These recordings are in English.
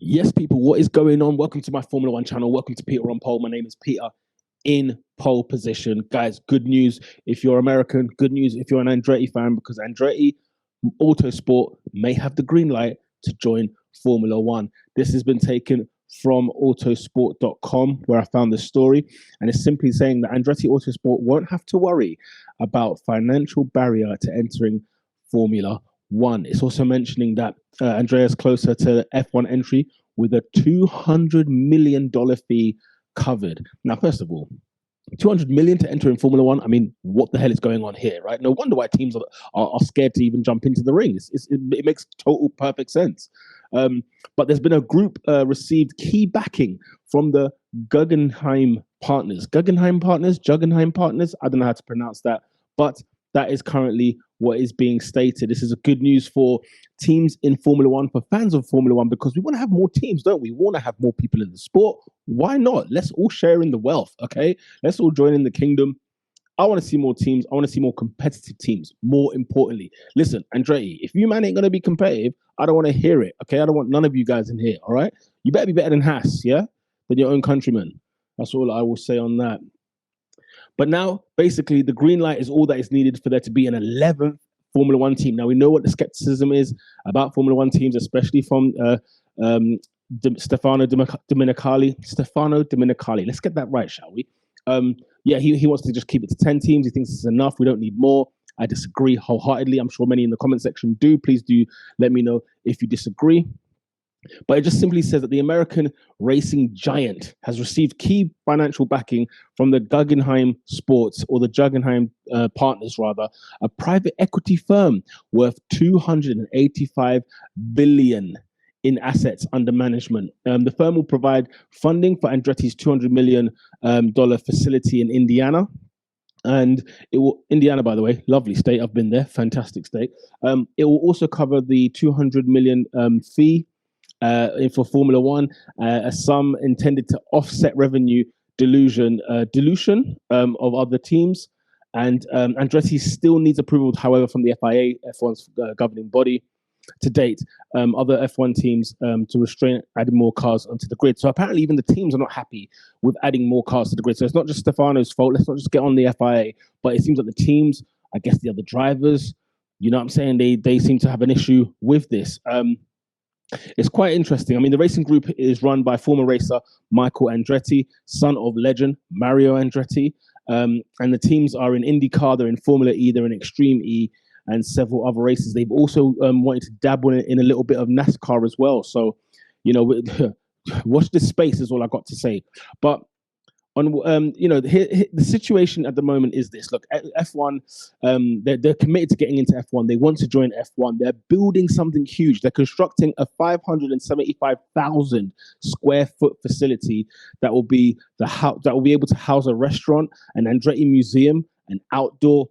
Yes, people, what is going on? Welcome to my Formula One channel. Welcome to Peter on Pole. My name is Peter in pole position. Guys, good news if you're American, good news if you're an Andretti fan, because Andretti Autosport may have the green light to join Formula One. This has been taken from autosport.com, where I found this story, and it's simply saying that Andretti Autosport won't have to worry about financial barrier to entering Formula One. It's also mentioning that Andrea's closer to F1 entry with a $200 million fee covered. Now, first of all, 200 million to enter in Formula One. I mean, what the hell is going on here, right? No wonder why teams are scared to even jump into the ring. It makes total perfect sense. But there's been a group received key backing from the Guggenheim Partners. Guggenheim Partners? I don't know how to pronounce that, but that is currently what is being stated. This is a good news for teams in Formula One, for fans of Formula One, because we want to have more teams, don't we? We want to have more people in the sport. Why not? Let's all share in the wealth, okay? Let's all join in the kingdom. I want to see more teams. I want to see more competitive teams. More importantly, listen, Andretti, if you man ain't going to be competitive, I don't want to hear it, okay? I don't want none of you guys in here, all right? You better be better than Haas, yeah? Than your own countrymen. That's all I will say on that. But now, basically, the green light is all that is needed for there to be an 11th Formula One team. Now, we know what the skepticism is about Formula One teams, especially from Stefano Domenicali. Let's get that right, shall we? He wants to just keep it to 10 teams. He thinks it's enough. We don't need more. I disagree wholeheartedly. I'm sure many in the comment section do. Please do let me know if you disagree. But it just simply says that the American racing giant has received key financial backing from the Guggenheim Sports, or the Guggenheim Partners, rather, a private equity firm worth $285 billion in assets under management. The firm will provide funding for Andretti's $200 million facility in Indiana. And Indiana, by the way, lovely state. I've been there, fantastic state. It will also cover the $200 million fee for Formula One, a sum intended to offset revenue dilution of other teams. And Andretti still needs approval, however, from the FIA, F1's governing body. To date, other F1 teams to restrain adding more cars onto the grid. So apparently even the teams are not happy with adding more cars to the grid. So it's not just Stefano's fault. Let's not just get on the FIA. But it seems like the teams, I guess the other drivers, you know what I'm saying, they seem to have an issue with this. It's quite interesting. I mean, the racing group is run by former racer Michael Andretti, son of legend Mario Andretti. And the teams are in IndyCar, they're in Formula E, they're in Extreme E, and several other races. They've also wanted to dabble in a little bit of NASCAR as well. So, you know, watch this space is all I got to say. But on the situation at the moment is this. Look, F1, they're committed to getting into F1. They want to join F1. They're building something huge. They're constructing a 575,000 square foot facility that will be able to house a restaurant, an Andretti museum, an outdoor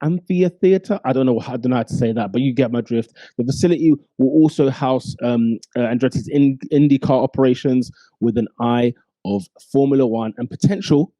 amphitheater. I don't know how to say that, but you get my drift. The facility will also house Andretti's IndyCar operations with an eye of Formula One and potential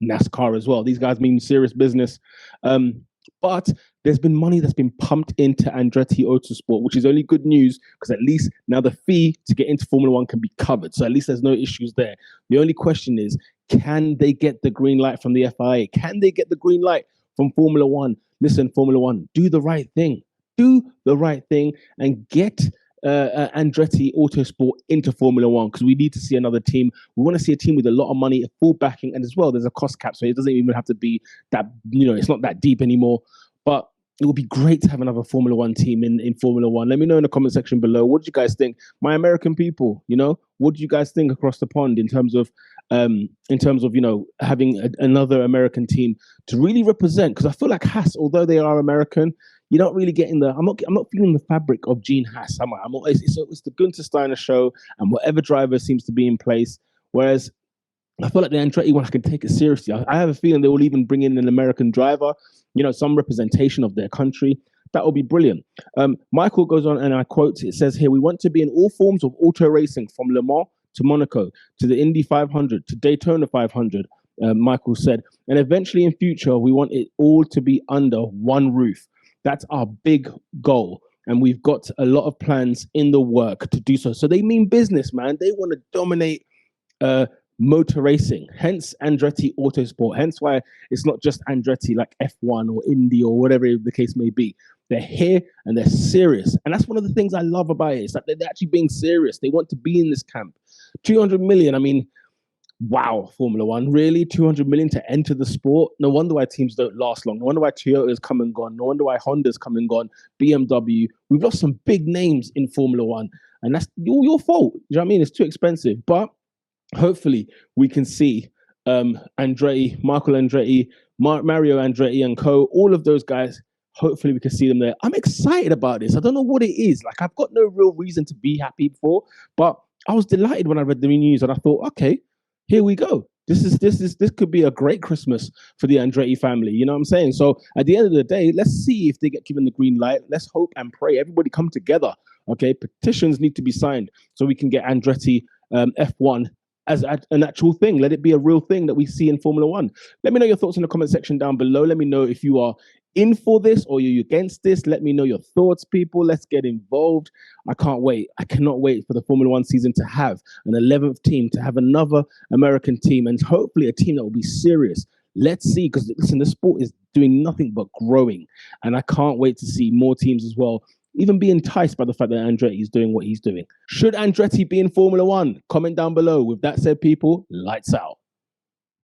NASCAR as well. These guys mean serious business. But there's been money that's been pumped into Andretti Autosport, which is only good news, because at least now the fee to get into Formula One can be covered. So at least there's no issues there. The only question is, can they get the green light from the FIA? Can they get the green light from Formula One? Listen, Formula One, do the right thing. Do the right thing and get Andretti Autosport into Formula One, because we need to see another team. We want to see a team with a lot of money, a full backing, and as well, there's a cost cap, so it doesn't even have to be that, it's not that deep anymore. But it would be great to have another Formula One team in Formula One. Let me know in the comment section below. What do you guys think? My American people, what do you guys think across the pond in terms of having another American team to really represent? Because I feel like Haas, although they are American, you're not really getting I'm not feeling the fabric of Gene Haas. It's the Gunther Steiner show, and whatever driver seems to be in place. Whereas I feel like the Andretti one, I can take it seriously. I have a feeling they will even bring in an American driver, some representation of their country. That will be brilliant. Michael goes on, and I quote, it says here, "We want to be in all forms of auto racing, from Le Mans to Monaco, to the Indy 500, to Daytona 500, Michael said. And eventually in future, we want it all to be under one roof. That's our big goal. and we've got a lot of plans in the work to do so. So they mean business, man. They want to dominate motor racing, hence Andretti Autosport, hence why it's not just Andretti like F1 or Indy or whatever the case may be. They're here and they're serious. And that's one of the things I love about it, is that they're actually being serious. They want to be in this camp. 200 million, I mean, wow, Formula One, really? 200 million to enter the sport? No wonder why teams don't last long. No wonder why Toyota's come and gone. No wonder why Honda's come and gone. BMW. We've lost some big names in Formula One, and that's all your fault. You know what I mean? It's too expensive. But hopefully we can see Andretti, Michael Andretti, Mario Andretti and co, all of those guys. Hopefully we can see them there. I'm excited about this. I don't know what it is. Like, I've got no real reason to be happy for, but I was delighted when I read the news and I thought, okay, here we go. This could be a great Christmas for the Andretti family. You know what I'm saying? So at the end of the day, let's see if they get given the green light. Let's hope and pray. Everybody come together. Okay, petitions need to be signed so we can get Andretti F1 as an actual thing. Let it be a real thing that we see in Formula One. Let me know your thoughts in the comment section down below. Let me know if you are in for this or you're against this. Let me know your thoughts, people. Let's get involved. I can't wait. I cannot wait for the Formula One season to have an 11th team, to have another American team, and hopefully a team that will be serious. Let's see, because listen, the sport is doing nothing but growing, and I can't wait to see more teams as well even be enticed by the fact that Andretti is doing what he's doing. Should Andretti be in Formula One? Comment down below. With that said, people, lights out.